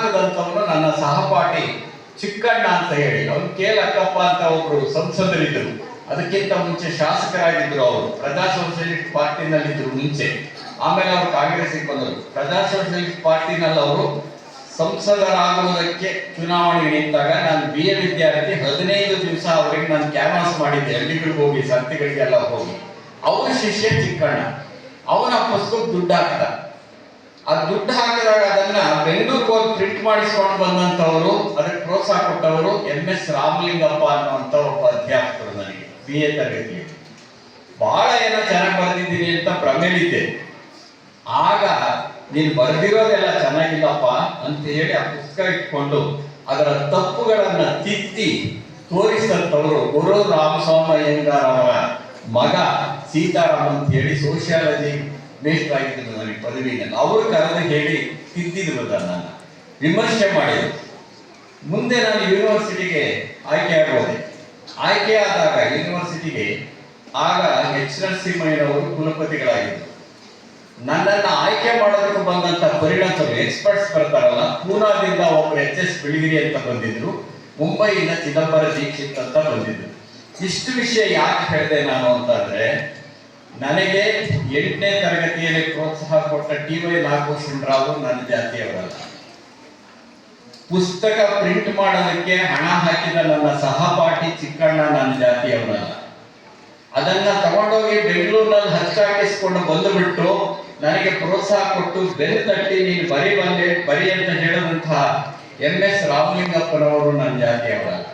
ಹಾಕದಂತವನು ನನ್ನ ಸಹಪಾಠಿ ಚಿಕ್ಕಣ್ಣ ಅಂತ ಹೇಳಿ, ಅವನು ಕೇಲಕ್ಕಪ್ಪ ಅಂತ ಒಬ್ರು ಸಂಸದರಿದ್ದರು. ಅದಕ್ಕಿಂತ ಮುಂಚೆ ಶಾಸಕರಾಗಿದ್ದರು. ಅವರು ಪ್ರಜಾ ಸೋಷಿಯಲಿಸ್ಟ್ ಪಾರ್ಟಿನಲ್ಲಿದ್ದರು ಮುಂಚೆ. ಆಮೇಲೆ ಅವರು ಕಾಂಗ್ರೆಸ್ಗೆ ಬಂದರು. ಪ್ರಜಾ ಸೋಷಿಯಲಿಸ್ಟ್ ಪಾರ್ಟಿನಲ್ಲಿ ಅವರು ಸಂಸದರಾಗುವುದಕ್ಕೆ ಚುನಾವಣೆ ನಿಂತಾಗ ನಾನು BA ವಿದ್ಯಾರ್ಥಿ 15 ದಿವಸ ಅವರಿಗೆ ನಾನು ಕ್ಯಾನ್ವಾಸ್ ಮಾಡಿದ್ದೆ, ಹಳ್ಳಿಗಳಿಗೆ ಹೋಗಿ ಸಂತೆಗಳಿಗೆಲ್ಲ ಹೋಗಿ. ಅವರ ಶಿಷ್ಯ ಚಿಕ್ಕಣ್ಣ, ಅವನ ಪುಸ್ತಕ ದುಡ್ಡು ಹಾಕಿದ. ಆ ದುಡ್ಡು ಹಾಕಿದಾಗ ಅದನ್ನ ಬೆಂಗಳೂರಿಗೆ ಹೋಗಿ ಪ್ರಿಂಟ್ ಮಾಡಿಸ್ಕೊಂಡು ಬಂದಂತವರು, ಅದಕ್ಕೆ ಪ್ರೋತ್ಸಾಹ ಕೊಟ್ಟವರು MS ರಾಮಲಿಂಗಪ್ಪ ಅನ್ನುವಂತ ಒಬ್ಬ ಅಧ್ಯಾಪಕರು. ನನಗೆ BA ತರಗತಿಯಲ್ಲಿ ಬಹಳ ಏನೋ ಚೆನ್ನಾಗಿ ಬರೆದಿದ್ದೀನಿ ಅಂತ ಭ್ರಮೆಲಿದ್ದೆ. ಆಗ ನೀನು ಬರೆದಿರೋದೆಲ್ಲ ಚೆನ್ನಾಗಿಲ್ಲಪ್ಪ ಅಂತ ಹೇಳಿ ಆ ಪುಸ್ತಕ ಇಟ್ಕೊಂಡು ಅದರ ತಪ್ಪುಗಳನ್ನ ತಿದ್ದಿ ತೋರಿಸಿದಂಥವರು ಗುರು ರಾಮಸ್ವಾಮಿ ಅಯ್ಯಂಗಾರ್ ಅವರ ಮಗ ಸೀತಾರಾಮ್ ಅಂತ ಹೇಳಿ ಸೋಷಿಯಾಲಜಿ ಮೇಸ್ಟರ್ ಆಗಿದ್ರು ನನಗೆ ಪದವಿನಲ್ಲಿ. ಅವರು ಕರೆದು ಹೇಳಿ ತಿದ್ದಿದ್ರು, ನನ್ನ ವಿಮರ್ಶೆ ಮಾಡಿದ್ರು. ಮುಂದೆ ನಾನು ಯೂನಿವರ್ಸಿಟಿಗೆ ಆಯ್ಕೆ ಆಗೋದೆ. ಆಯ್ಕೆ ಆದಾಗ ಯೂನಿವರ್ಸಿಟಿಗೆ ಆಗ H ನರಸಿಂಹಯ್ಯನವರು ಕುಲಪತಿಗಳಾಗಿದ್ದರು. ನನ್ನನ್ನು ಆಯ್ಕೆ ಮಾಡೋದಕ್ಕೆ ಬಂದಂತ ಪರಿಣತರು ಎಕ್ಸ್ಪರ್ಟ್ಸ್ ಬರ್ತಾರಲ್ಲ, ಪೂನಾದಿಂದ ಒಬ್ಬರು HS ಬಿಳಿಗಿರಿ ಅಂತ ಬಂದಿದ್ರು, ಮುಂಬೈಯಿಂದ ಚಿದಂಬರ ದೀಕ್ಷಿತ್ ಅಂತ ಬಂದಿದ್ರು. ಇಷ್ಟು ವಿಷಯ ಯಾಕೆ ಹೇಳಿದೆ ನಾನು ಅಂತಂದ್ರೆ, ನನಗೆ 8ನೇ ತರಗತಿಯಲ್ಲಿ ಪ್ರೋತ್ಸಾಹ ಕೊಟ್ಟ TY ನಾಗಭೂಷಣ್ ರಾವ್ ನನ್ನ ಜಾತಿಯವರಲ್ಲ. ಪುಸ್ತಕ ಪ್ರಿಂಟ್ ಮಾಡೋದಕ್ಕೆ ಹಣ ಹಾಕಿದ ನನ್ನ ಸಹಪಾಠಿ ಚಿಕ್ಕಣ್ಣ ನನ್ನ ಜಾತಿಯವರಲ್ಲ. ಅದನ್ನ ತಗೊಂಡೋಗಿ ಬೆಂಗಳೂರಿನಲ್ಲಿ ಹಚ್ಚಾಕಿಸ್ಕೊಂಡು ಬಂದುಬಿಟ್ಟು ನನಗೆ ಪ್ರೋತ್ಸಾಹ ಕೊಟ್ಟು ಬೆನ್ನು ತಟ್ಟಿ ನೀನು ಬರಿ ಅಂತ ಹೇಳಿದಂತಹ MS ರಾಮಲಿಂಗಪ್ಪನವರು ನನ್ನ ಜಾತಿಯವರಲ್ಲ.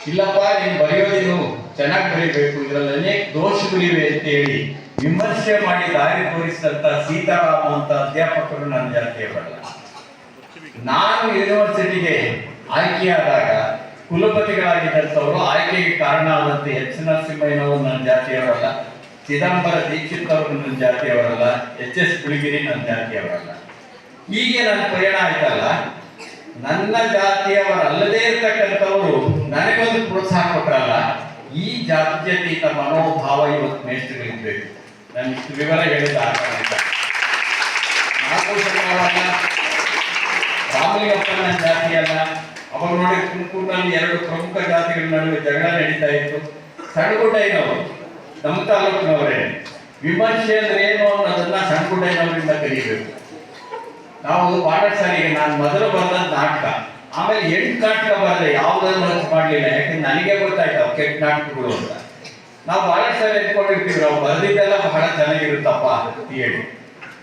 ಇಲ್ಲಪ್ಪ, ನೀನು ಬರೆಯೋದಿನು ಚೆನ್ನಾಗಿ ಬರೀಬೇಕು, ಇದರಲ್ಲಿ ಅನೇಕ ದೋಷಗಳಿವೆ ಅಂತ ಹೇಳಿ ವಿಮರ್ಶೆ ಮಾಡಿ ದಾರಿ ತೋರಿಸಿದಂತ ಸೀತಾರಾಮ ಅಂತ ಅಧ್ಯಾಪಕರು ನನ್ನ ಜಾತಿಯವರಲ್ಲ. ನಾನು ಯೂನಿವರ್ಸಿಟಿಗೆ ಆಯ್ಕೆಯಾದಾಗ ಕುಲಪತಿಗಳಾಗಿದ್ದಂಥವರು, ಆಯ್ಕೆಗೆ ಕಾರಣ ಆದಂತೆ H ನರಸಿಂಹಯ್ಯನವರು ನನ್ನ ಜಾತಿಯವರಲ್ಲ, ಚಿದಂಬರ ದೀಕ್ಷಿತ್ ಅವರು ನನ್ನ ಜಾತಿಯವರಲ್ಲ, HS ಬಿಳಿಗಿರಿ ನನ್ನ ಜಾತಿಯವರಲ್ಲ. ಹೀಗೆ ನನ್ನ ಪ್ರಯಾಣ ಆಯ್ತಲ್ಲ, ನನ್ನ ಜಾತಿಯವರಲ್ಲದೇ ಇರ್ತಕ್ಕಂಥವರು ನನಗೊಂದು ಪ್ರೋತ್ಸಾಹ ಕೊಟ್ಟರಲ್ಲ. ಈ ಜಾತ್ಯತೀತ ಮನೋಭಾವ ಇವತ್ತು ಮೇಷ್ಟ್ರುಗಳಿರ್ಬೇಕು. ನಾನು ಇಷ್ಟು ವಿವರ ಹೇಳಿದ ರಾಮಲಿಂಗಪ್ಪ ನನ್ನ ಜಾತಿ ಅಲ್ಲ. ಅವಾಗ ನೋಡಿ ತುಮಕೂರಿನಲ್ಲಿ 2 ಪ್ರಮುಖ ಜಾತಿಗಳ ನಡುವೆ ಜಗಳ ನಡೀತಾ ಇತ್ತು. ಸಣ್ಣಗುಡ್ಡಯ್ಯನವರು ನಮ್ಮ ತಾಲೂಕಿನವರೇ. ವಿಮರ್ಶೆ ಅಂದ್ರೆ ಏನು ಅನ್ನೋದನ್ನ ಸಣ್ಣಗುಡ್ಡಯ್ಯನವರಿಂದ ಕಲಿಬೇಕು ನಾವು. ಪಾಠಶಾಲೆಗೆ ನಾನು ಮೊದಲು ಬರೆದಂತ ನಾಟಕ, ಆಮೇಲೆ 8 ನಾಟಕ ಬರದೆ ಯಾವುದನ್ನು ರಚನೆ ಮಾಡಲಿಲ್ಲ. ಯಾಕಂದ್ರೆ ನನಗೆ ಗೊತ್ತಾಯ್ತು ಅವು ಕೆಟ್ಟ ನಾಟಕಗಳು ಅಂತ. ನಾವು ಪಾಠಶಾಲೆ ಎತ್ಕೊಂಡಿರ್ತೀವಿ, ನಾವು ಬರೆದಿದ್ದೆಲ್ಲ ಬಹಳ ಚೆನ್ನಾಗಿರುತ್ತಪ್ಪ ಅಂತ ಹೇಳಿ.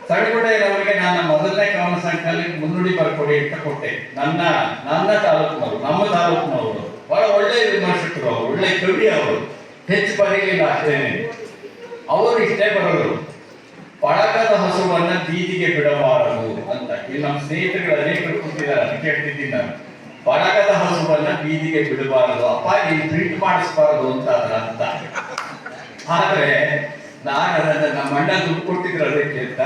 ಸಣ್ಣಗುಡ್ಡಯ್ಯನವರಿಗೆ ನನ್ನ ಮೊದಲನೇ ಕವನ ಸಂಕಲನ ಮುನ್ನುಡಿ ಬರ್ಕೊಡಿ ಅಂತ ಕೊಟ್ಟೆ. ನನ್ನ ತಾಲೂಕಿನವರು, ನಮ್ಮ ತಾಲೂಕಿನವರು, ಬಹಳ ಒಳ್ಳೆಯ ವಿಮರ್ಶಕರು ಅವರು, ಒಳ್ಳೆ ಕವಿ ಅವರು. ಹೆಚ್ಚು ಬರೀಲಿಲ್ಲ ಅಷ್ಟೇನೆ. ಅವರು ಇಷ್ಟೇ ಬರೋರು, ಪಡಕದ ಹಸುವನ್ನ ಬೀದಿಗೆ ಬಿಡಬಾರದು ಅಂತ. ಇಲ್ಲಿ ನಮ್ಮ ಸ್ನೇಹಿತರುಗಳು ಅನೇಕರು ಕೂತಿದ್ದಾರೆ, ಅದಕ್ಕೆ ಹೇಳ್ತಿದ್ದೀನಿ ನಾನು. ಪಡಕದ ಹಸುವನ್ನ ಬೀದಿಗೆ ಬಿಡಬಾರದು, ಅಪ್ಪ ನೀನು ಪ್ರಿಂಟ್ ಮಾಡಿಸ್ಬಾರದು ಅಂತ ಅದರ ಅರ್ಥ. ಆದ್ರೆ ನಾನು ಅದನ್ನ ನಮ್ಮ ಅಣ್ಣ ದುಡ್ಡು ಕೊಟ್ಟಿದ್ರು ಅದಕ್ಕೆ ಅಂತ,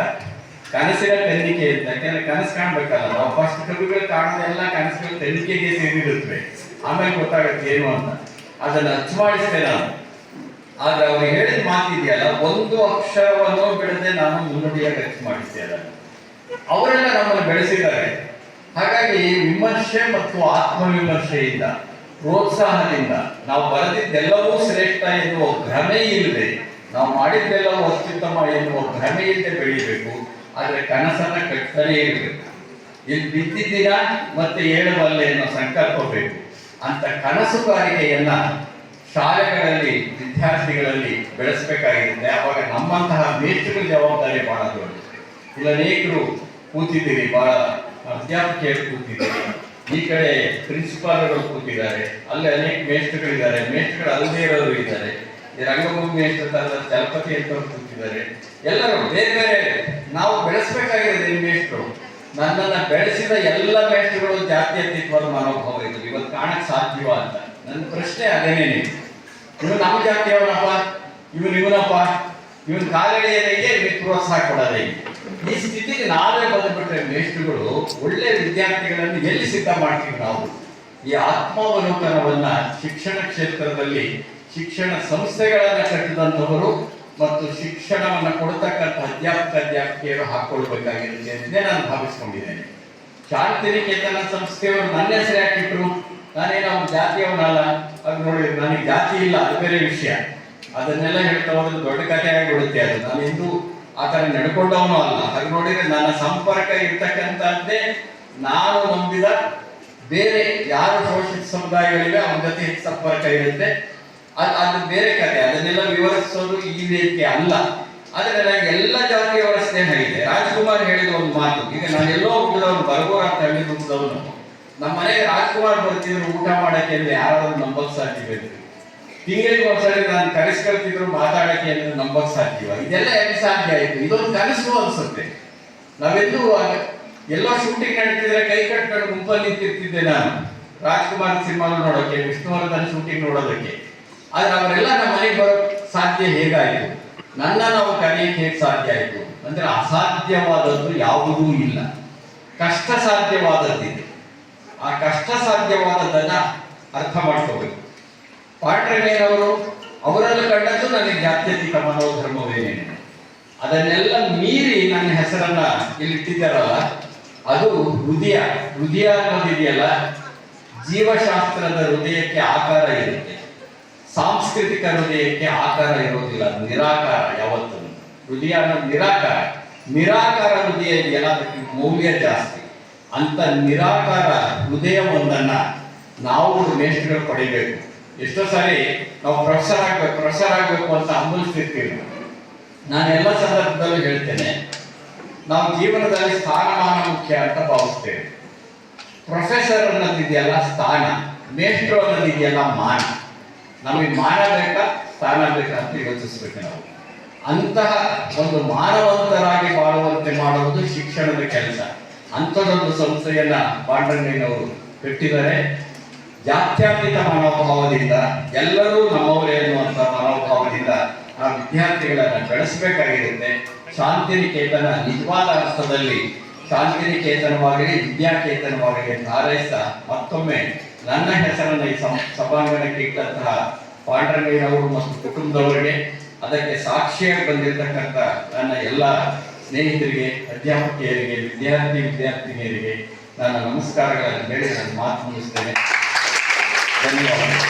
ಕನಸಿನ ತನಿಖೆ ಅಂತ. ಯಾಕಂದ್ರೆ ಕನಸು ಕಾಣ್ಬೇಕಲ್ಲ ನಾವು. ಫಸ್ಟ್ ಕವಿಗಳು ಕಾಣೋದೆಲ್ಲ ಕನಸುಗಳು ತನಿಖೆಗೆ ಸೇರಿರುತ್ತವೆ, ಆಮೇಲೆ ಗೊತ್ತಾಗುತ್ತೆ ಏನು ಅಂತ. ಅದನ್ನ ಅಚ್ಚು ಮಾಡಿಸ್ತೇನೆ ನಾನು. ಆದ್ರೆ ಅವ್ರು ಹೇಳಿದ ಮಾತಿದೆಯಲ್ಲ, ಒಂದು ಅಕ್ಷರವನ್ನು ಬಿಡದೆ ನಾನು ಮುನ್ನುಡಿಯಾಗಿ ಅಚ್ಚು ಮಾಡಿಸ್ತೇ ಅದನ್ನು. ಅವರೆಲ್ಲ ನಮ್ಮನ್ನು ಬೆಳೆಸಿದ್ದಾರೆ. ಹಾಗಾಗಿ ವಿಮರ್ಶೆ ಮತ್ತು ಆತ್ಮವಿಮರ್ಶೆಯಿಂದ, ಪ್ರೋತ್ಸಾಹದಿಂದ ನಾವು ಬರೆದಿದ್ದೆಲ್ಲವೂ ಶ್ರೇಷ್ಠ ಎನ್ನುವ ಭ್ರಮೆ ಇಲ್ಲದೆ, ನಾವು ಮಾಡಿದ್ದೆಲ್ಲವೂ ಅತ್ಯುತ್ತಮ ಎನ್ನುವ ಭ್ರಮೆಯಿಂದ ಬೆಳೀಬೇಕು. ಆದ್ರೆ ಕನಸನ್ನ ಕಟ್ತಾನೇ ಇರಬೇಕು. ಇಲ್ಲಿ ಬಿದ್ದಿದ್ದೀನ ಮತ್ತೆ ಏಳಬಲ್ಲೆ ಅನ್ನೋ ಸಂಕಲ್ಪ ಬೇಕು. ಅಂತ ಕನಸುಗಾರಿಕೆಯನ್ನ ಶಾಲೆಗಳಲ್ಲಿ ವಿದ್ಯಾರ್ಥಿಗಳಲ್ಲಿ ಬೆಳೆಸಬೇಕಾಗಿರುತ್ತೆ. ಆವಾಗ ನಮ್ಮಂತಹ ಮೇಷ್ಟ್ರುಗಳ ಜವಾಬ್ದಾರಿ ಬಹಳ ದೊಡ್ಡ. ಇಲ್ಲಿ ಅನೇಕರು ಕೂತಿದ್ದೀರಿ, ಬಹಳ ಅಧ್ಯಾಪಕಿಯರು ಕೂತಿದ್ದೀರಿ, ಈ ಕಡೆ ಪ್ರಿನ್ಸಿಪಾಲ್ಗಳು ಕೂತಿದ್ದಾರೆ, ಅಲ್ಲಿ ಅನೇಕ ಮೇಷ್ಟ್ರುಗಳಿದ್ದಾರೆ, ಮೇಷ್ಟ್ರುಗಳು ಅಲ್ಲದೇ ಇರೋರು ಇದ್ದಾರೆ, ಈ ರಂಗಭೂಮಿ ಮೇಷ್ಟ್ರ ತರದ ಚಲಪತಿ ಅಂತವ್ರು ಕೂತಿದ್ದಾರೆ. ಎಲ್ಲರೂ ಬೇರೆ ಬೇರೆ. ನಾವು ಬೆಳೆಸಬೇಕಾಗಿರೋದು ಈ ಮೇಷ್ಟ್ರು. ನನ್ನನ್ನ ಬೆಳೆಸಿದ ಎಲ್ಲ ಮೇಷ್ಟ್ರುಗಳು ಜಾತ್ಯತೀತವಾದ ಮನೋಭಾವ ಇದ್ರು. ಇವತ್ತು ಕಾಣಕ್ ಸಾಧ್ಯವ ಅಂತ ನನ್ನ ಪ್ರಶ್ನೆ ಅದೇನೇನೆ. ಇವನು ನಮ್ಮ ಜಾತಿಯವನಪ್ಪ, ಇವನಪ್ಪ, ಇವನ್ ಕಾಲೆಳೆಯರಿಗೆ ಪ್ರೋತ್ಸಾಹ ಕೊಡೋದೇ. ಈ ಸ್ಥಿತಿಗೆ ನಾವೇ ಬಂದ್ಬಿಟ್ರೆ ಮೇಷ್ಟ್ರುಗಳು ಒಳ್ಳೆ ವಿದ್ಯಾರ್ಥಿಗಳನ್ನು ಎಲ್ಲಿ ಸಿದ್ಧ ಮಾಡ್ತೀವಿ ನಾವು? ಈ ಆತ್ಮಾವಲೋಕನವನ್ನ ಶಿಕ್ಷಣ ಕ್ಷೇತ್ರದಲ್ಲಿ ಶಿಕ್ಷಣ ಸಂಸ್ಥೆಗಳನ್ನ ಕಟ್ಟಿದಂಥವರು ಮತ್ತು ಶಿಕ್ಷಣವನ್ನು ಕೊಡ್ತಕ್ಕಂಥ ಅಧ್ಯಾಪಕಿಯರು ಹಾಕೊಳ್ಬೇಕಾಗಿರುತ್ತೆ ಅಂತ ನಾನು ಭಾವಿಸ್ಕೊಂಡಿದ್ದೇನೆ. ಶಾಂತಿನಿಕೇತನ ಸಂಸ್ಥೆಯವರು ನನ್ನ ಹೆಸರು ಹಾಕಿಟ್ರು, ನಾನೇನು ಅವ್ರ ಜಾತಿಯವನಲ್ಲ. ಅದು ನೋಡಿ, ನನಗೆ ಜಾತಿ ಇಲ್ಲ, ಅದು ಬೇರೆ ವಿಷಯ. ಅದನ್ನೆಲ್ಲ ಹೇಳ್ತಾ ಹೋದ್ರೆ ದೊಡ್ಡ ಕಥೆ ಆಗಿಬಿಡುತ್ತೆ. ಅದು ನಾನು ಎಂದೂ ಆ ಥರ ನಡ್ಕೊಂಡವನು ಅಲ್ಲ. ಹಾಗೆ ನೋಡಿದ್ರೆ ನನ್ನ ಸಂಪರ್ಕ ಇರ್ತಕ್ಕಂಥದ್ದೇ ನಾನು ನಂಬಿದ ಬೇರೆ ಯಾರು ಶೋಷಿತ ಸಮುದಾಯಗಳಿವೆ ಅವ್ರ ಜೊತೆ ಹೆಚ್ಚು ಸಂಪರ್ಕ ಇರುತ್ತೆ. ಅದು ಬೇರೆ ಕಥೆ. ಅದನ್ನೆಲ್ಲ ವಿವರಿಸೋದು ಈ ವೇದಿಕೆ ಅಲ್ಲ. ಆದ್ರೆ ನನಗೆ ಎಲ್ಲ ಜಾತಿಯವರ ಸ್ನೇಹ ಇದೆ. ರಾಜ್ಕುಮಾರ್ ಹೇಳಿದ ಒಂದು ಮಾತು, ಈಗ ನಾನೆಲ್ಲೋ ಹುಟ್ಟಿದವನು, ಬರಗೋರ ಅಂತ ಹೇಳಿ ಹುಟ್ಟಿದವನು. ನಮ್ಮ ಮನೆಗೆ ರಾಜ್ಕುಮಾರ್ ಬರ್ತಿದ್ರು ಊಟ ಮಾಡಕ್ಕೆ ಅಂದ್ರೆ ಯಾರಾದ್ರೂ ನಂಬಕ್ ಸಾಧ್ಯವಿದೆ? ತಿಂಗಳಿಗೆ ಒಂದ್ಸರಿ ನಾನು ಕರೆಸ್ಕೊಳ್ತಿದ್ರು ಮಾತಾಡಕ್ಕೆ ಅಂದ್ರೆ ನಂಬಕ್ ಸಾಧ್ಯವ? ಇದೆಲ್ಲ ಹೆಂಗ್ ಸಾಧ್ಯ ಆಯ್ತು? ಇದೊಂದು ಕನಸು ಅನ್ಸುತ್ತೆ. ನಾವೆಲ್ಲೂ ಎಲ್ಲೋ ಶೂಟಿಂಗ್ ನಡೀತಿದ್ರೆ ಕೈ ಕಟ್ಕೊಂಡು ಗುಂಪಲ್ಲಿ ನಿಂತಿರ್ತಿದ್ದೆ ನಾನು, ರಾಜ್ಕುಮಾರ್ ಸಿನಿಮಾ ನೋಡೋಕೆ, ವಿಷ್ಣುವರ್ಧನ್ ಶೂಟಿಂಗ್ ನೋಡೋದಕ್ಕೆ. ಆದ್ರೆ ಅವರೆಲ್ಲ ನಮ್ಮ ಮನೆಗೆ ಬರೋಕ್ ಸಾಧ್ಯ ಹೇಗಾಯ್ತು? ನನ್ನ ನಾವು ಕರೆಯಕ್ಕೆ ಹೇಗೆ ಸಾಧ್ಯ ಆಯ್ತು ಅಂದ್ರೆ, ಅಸಾಧ್ಯವಾದದ್ದು ಯಾವುದೂ ಇಲ್ಲ, ಕಷ್ಟ ಸಾಧ್ಯವಾದದ್ದಿದೆ. ಆ ಕಷ್ಟ ಸಾಧ್ಯವಾದದ್ದನ್ನ ಅರ್ಥ ಮಾಡ್ಕೋಬೇಕು. ಪಾಂಡ್ರಂಗಯ್ಯನವರು ಅವರಲ್ಲಿ ಕಂಡದ್ದು ನನಗೆ ಜಾತ್ಯತೀತ ಮನೋಧರ್ಮವೇನೇನು, ಅದನ್ನೆಲ್ಲ ಮೀರಿ ನನ್ನ ಹೆಸರನ್ನ ಇಲ್ಲಿ ಇಟ್ಟಿದ್ದಾರಲ್ಲ, ಅದು ಹೃದಯ. ಹೃದಯ ಅನ್ನೋದಿದೆಯಲ್ಲ, ಜೀವಶಾಸ್ತ್ರದ ಹೃದಯಕ್ಕೆ ಆಕಾರ ಇರುತ್ತೆ, ಸಾಂಸ್ಕೃತಿಕ ಹೃದಯಕ್ಕೆ ಆಕಾರ ಇರೋದಿಲ್ಲ. ಅದು ನಿರಾಕಾರ. ಯಾವತ್ತೂ ಹೃದಯ ಅನ್ನೋದು ನಿರಾಕಾರ. ನಿರಾಕಾರ ಹೃದಯ ಇದೆಯಲ್ಲ, ಅದಕ್ಕೆ ಮೌಲ್ಯ ಜಾಸ್ತಿ. ಅಂತ ನಿರಾಕಾರ ಹೃದಯ ಒಂದನ್ನ ನಾವು ಮೇಷ್ಟ್ರುಗಳು ಪಡಿಬೇಕು. ಎಷ್ಟೋ ಸಾರಿ ನಾವು ಪ್ರೊಫೆಸರ್ ಆಗ್ಬೇಕು ಅಂತ ಹಂಬಲಿಸ್ತಿರ್ತೀವಿ. ನಾನು ಎಲ್ಲ ಸಂದರ್ಭದಲ್ಲೂ ಹೇಳ್ತೇನೆ, ನಾವು ಜೀವನದಲ್ಲಿ ಸ್ಥಾನಮಾನ ಮುಖ್ಯ ಅಂತ ಭಾವಿಸ್ತೇವೆ. ಪ್ರೊಫೆಸರ್ ಅನ್ನೋದಿದೆಯಲ್ಲ ಸ್ಥಾನ, ಮೇಷ್ಟ್ರು ಅನ್ನೋದಿದೆಯಲ್ಲ ಮಾನ. ನಮಗೆ ಮಾನ ಬೇಕಾ ಸ್ಥಾನ ಬೇಕಾ ಅಂತ ಯೋಚಿಸ್ಬೇಕು ನಾವು. ಅಂತಹ ಒಂದು ಮಾನವಂತರಾಗಿ ಬಾಳುವಂತೆ ಮಾಡುವುದು ಶಿಕ್ಷಣದ ಕೆಲಸ. ಅಂಥದ್ದೊಂದು ಸಂಸ್ಥೆಯನ್ನ ಪಾಂಡ್ರಂಗಯ್ಯನವರು ಕಟ್ಟಿದರೆ, ಜಾತ್ಯತೀತ ಮನೋಭಾವದಿಂದ ಎಲ್ಲರೂ ನಮ್ಮವರೇ ಅನ್ನುವಂಥ ಮನೋಭಾವದಿಂದ ಆ ವಿದ್ಯಾರ್ಥಿಗಳನ್ನ ಬೆಳೆಸಬೇಕಾಗಿರುತ್ತೆ. ಶಾಂತಿನಿಕೇತನ ನಿಜವಾದ ಅರ್ಥದಲ್ಲಿ ಶಾಂತಿನಿಕೇತನವಾಗಲಿ ವಿದ್ಯಾಕೇತನವಾಗಲಿ ಅಂತ ಹಾರೈಸ್ತಾ, ಮತ್ತೊಮ್ಮೆ ನನ್ನ ಹೆಸರನ್ನು ಈ ಸಭಾಂಗಣಕ್ಕೆ ಇಟ್ಟಂತಹ ಪಾಂಡ್ರಂಗಯ್ಯನವರು ಮತ್ತು ಕುಟುಂಬದವರಿಗೆ, ಅದಕ್ಕೆ ಸಾಕ್ಷಿಯಾಗಿ ಬಂದಿರತಕ್ಕಂಥ ನನ್ನ ಎಲ್ಲ ಸ್ನೇಹಿತರಿಗೆ, ಅಧ್ಯಾಪಕಿಯರಿಗೆ, ವಿದ್ಯಾರ್ಥಿನಿಯರಿಗೆ ನಾನು ನಮಸ್ಕಾರಗಳನ್ನು ಹೇಳಿ ನನ್ನ ಮಾತು ಮುಗಿಸ್ತೇನೆ. ಧನ್ಯವಾದಗಳು.